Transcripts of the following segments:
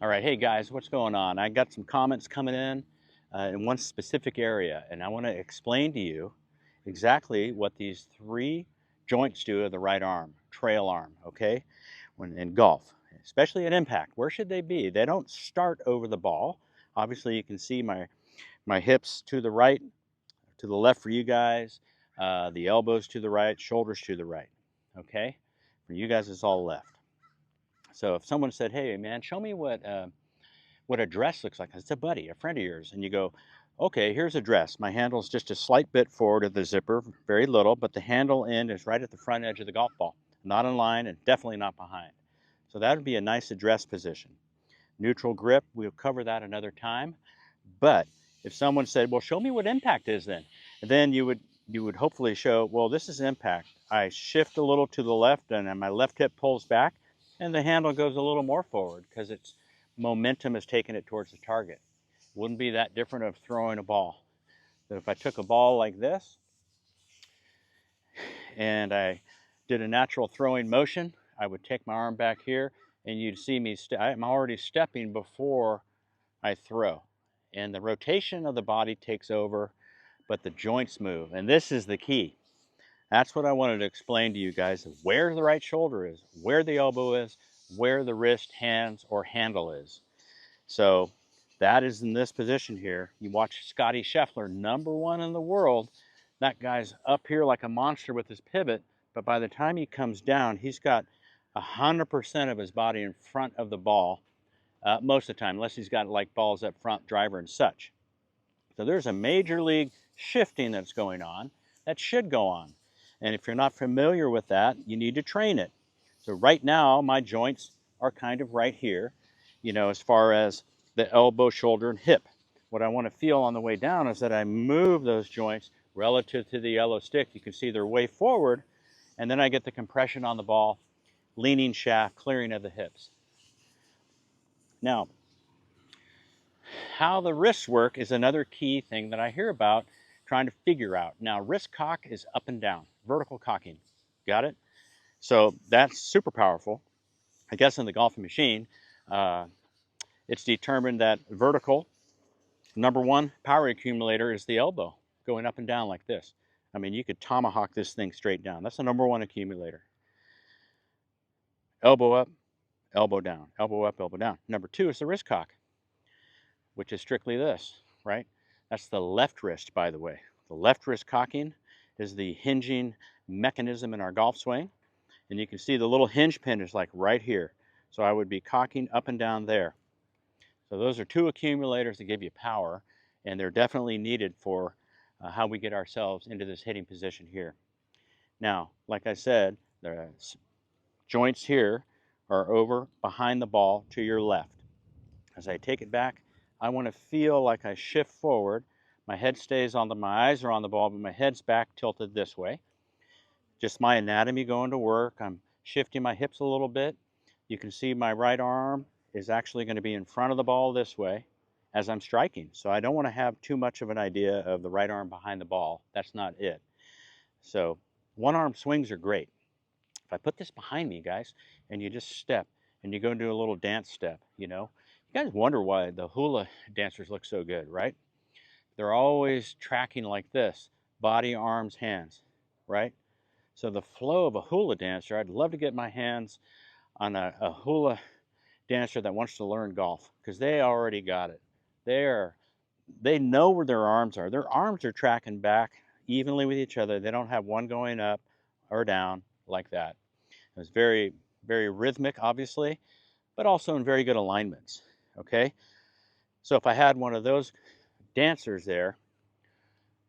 All right, hey guys, what's going on? I got some comments coming in one specific area, and I want to explain to you exactly what these three joints do of the right arm, trail arm, okay? When in golf, especially at impact, where should they be? They don't start over the ball. Obviously, you can see my hips to the right, to the left for you guys, the elbows to the right, shoulders to the right, okay? For you guys, it's all left. So if someone said, "Hey, man, show me what a dress looks like," it's a buddy, a friend of yours, and you go, "Okay, here's a dress. My handle is just a slight bit forward of the zipper, very little, but the handle end is right at the front edge of the golf ball, not in line and definitely not behind." So that would be a nice address position. Neutral grip, we'll cover that another time. But if someone said, "Well, show me what impact is," then you would hopefully show, "Well, this is impact. I shift a little to the left, and then my left hip pulls back, and the handle goes a little more forward because its momentum is taking it towards the target." Wouldn't be that different of throwing a ball. So if I took a ball like this and I did a natural throwing motion, I would take my arm back here, and you'd see me. I'm already stepping before I throw, and the rotation of the body takes over, but the joints move, and this is the key. That's what I wanted to explain to you guys: where the right shoulder is, where the elbow is, where the wrist, hands, or handle is. So that is in this position here. You watch Scottie SCHEFFLER, #1 in the world. That guy's up here like a monster with his pivot, but by the time he comes down, he's got 100% of his body in front of the ball most of the time, unless he's got like balls up front, driver and such. So there's a major league shifting that's going on that should go on. And if you're not familiar with that, you need to train it. So right now, my joints are kind of right here, as far as the elbow, shoulder, and hip. What I want to feel on the way down is that I move those joints relative to the yellow stick. You can see they're way forward, and then I get the compression on the ball, leaning shaft, clearing of the hips. Now, how the wrists work is another key thing that I hear about trying to figure out. Now, wrist cock is up and down, vertical cocking. Got it? So that's super powerful. I guess in the golfing machine, uh, it's determined that vertical, #1 power accumulator is the elbow, going up and down like this. I mean, you could tomahawk this thing straight down. That's the #1 accumulator. Elbow up, elbow down, elbow up, elbow down. #2 is the wrist cock, which is strictly this, right? That's the left wrist, by the way. The left wrist cocking is the hinging mechanism in our golf swing. And you can see the little hinge pin is like right here. So I would be cocking up and down there. So those are two accumulators that give you power, and they're definitely needed for how we get ourselves into this hitting position here. Now, like I said, the joints here are over behind the ball to your left. As I take it back, I want to feel like I shift forward. My head stays on my eyes are on the ball, but my head's back tilted this way. Just my anatomy going to work. I'm shifting my hips a little bit. You can see my right arm is actually going to be in front of the ball this way as I'm striking. So I don't want to have too much of an idea of the right arm behind the ball. That's not it. So one arm swings are great. If I put this behind me, guys, and you just step and you go and do a little dance step, you guys wonder why the hula dancers look so good, right? They're always tracking like this: body, arms, hands, right? So the flow of a hula dancer, I'd love to get my hands on a hula dancer that wants to learn golf, because they already got it. They know where their arms are. Their arms are tracking back evenly with each other. They don't have one going up or down like that. It's very, very rhythmic, obviously, but also in very good alignments. Okay? So if I had one of those dancers there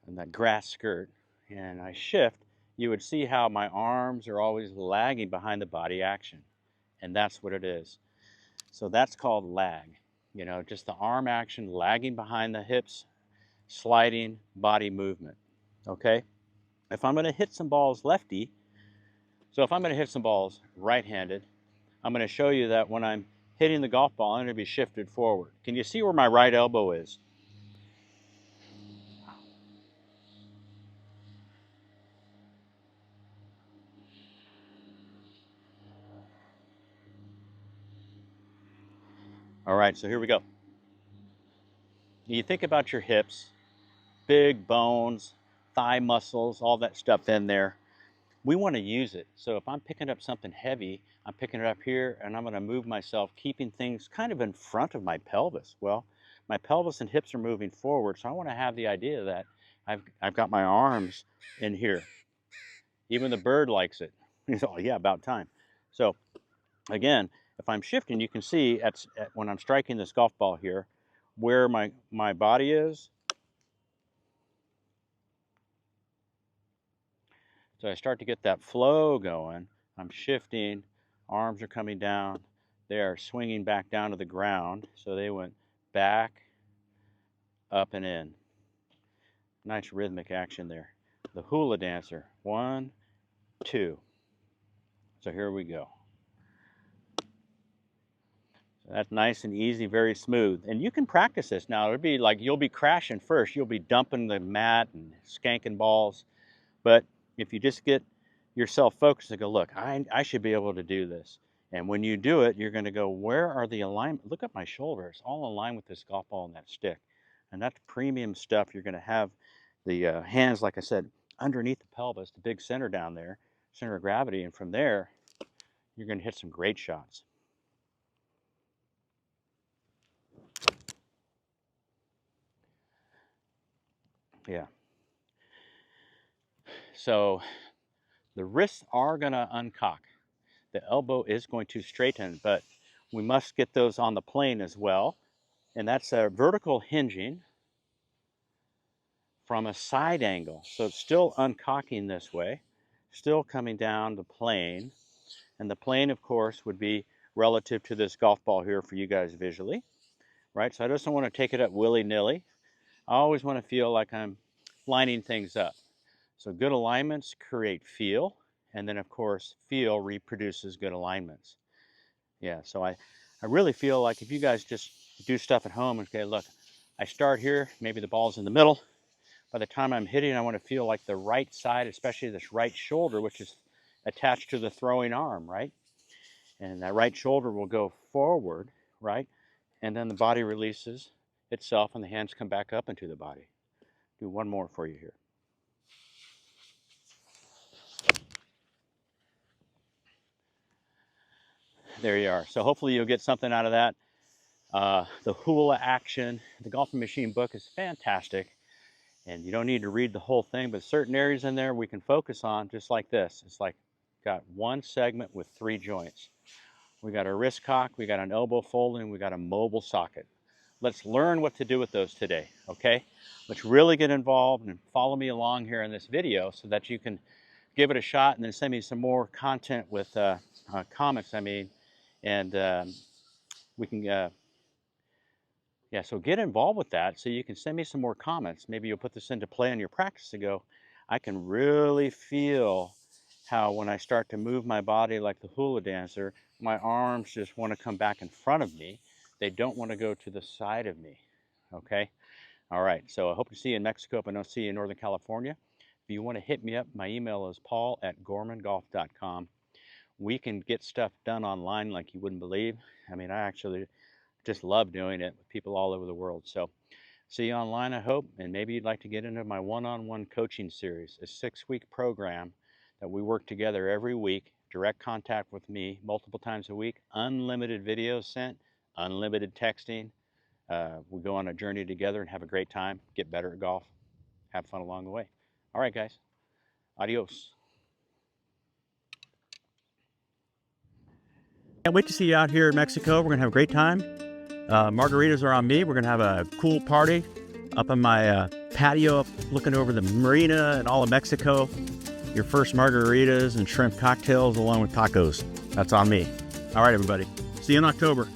in that grass skirt and I shift, you would see how my arms are always lagging behind the body action. And that's what it is. So that's called lag. Just the arm action lagging behind the hips, sliding body movement. Okay? If I'm going to hit some balls lefty, so if I'm going to hit some balls right-handed, I'm going to show you that when I'm hitting the golf ball, I'm going to be shifted forward. Can you see where my right elbow is? All right, so here we go. You think about your hips, big bones, thigh muscles, all that stuff in there. We want to use it. So if I'm picking up something heavy, I'm picking it up here and I'm going to move myself, keeping things kind of in front of my pelvis. Well, my pelvis and hips are moving forward, so I want to have the idea that I've got my arms in here. Even the bird likes it. He's all, yeah, about time. So again, if I'm shifting, you can see when I'm striking this golf ball here, where my body is. So I start to get that flow going. I'm shifting, arms are coming down. They are swinging back down to the ground. So they went back, up and in. Nice rhythmic action there. The hula dancer, 1, 2. So here we go. So that's nice and easy, very smooth. And you can practice this now. It'll be like you'll be crashing first. You'll be dumping the mat and skanking balls. But if you just get yourself focused and go, look, I should be able to do this. And when you do it, you're going to go, where are the alignment? Look at my shoulders, all aligned with this golf ball and that stick. And that's premium stuff. You're going to have the hands, like I said, underneath the pelvis, the big center down there, center of gravity. And from there, you're going to hit some great shots. Yeah. So the wrists are going to uncock. The elbow is going to straighten, but we must get those on the plane as well. And that's a vertical hinging from a side angle. So it's still uncocking this way, still coming down the plane. And the plane, of course, would be relative to this golf ball here for you guys visually, right? So I just don't want to take it up willy-nilly. I always want to feel like I'm lining things up. So good alignments create feel, and then of course feel reproduces good alignments. Yeah, so I really feel like if you guys just do stuff at home, okay, look, I start here, maybe the ball's in the middle. By the time I'm hitting, I want to feel like the right side, especially this right shoulder, which is attached to the throwing arm, right? And that right shoulder will go forward, right? And then the body releases itself and the hands come back up into the body. Do one more for you here. There you are. So hopefully you'll get something out of that. The Hula action, the Golfing Machine book is fantastic. And you don't need to read the whole thing, but certain areas in there we can focus on just like this. It's like got one segment with 3 joints. We got a wrist cock, we got an elbow fold, and we got a mobile socket. Let's learn what to do with those today, okay? Let's really get involved and follow me along here in this video so that you can give it a shot and then send me some more content with comments, and we can, yeah, so get involved with that so you can send me some more comments. Maybe you'll put this into play in your practice to go, I can really feel how when I start to move my body like the hula dancer, my arms just want to come back in front of me. They don't want to go to the side of me, okay? All right, so I hope to see you in Mexico if I don't see you in Northern California. If you want to hit me up, my email is paul@gormangolf.com. We can get stuff done online like you wouldn't believe. I mean, I actually just love doing it with people all over the world. So see you online, I hope, and maybe you'd like to get into my one-on-one coaching series, a 6-week program that we work together every week, direct contact with me multiple times a week, unlimited videos sent, unlimited texting. We go on a journey together and have a great time, get better at golf, have fun along the way. All right, guys, adios. Can't wait to see you out here in Mexico. We're gonna have a great time. Margaritas are on me. We're gonna have a cool party up on my patio, looking over the marina and all of Mexico. Your first margaritas and shrimp cocktails along with tacos. That's on me. All right, everybody. See you in October.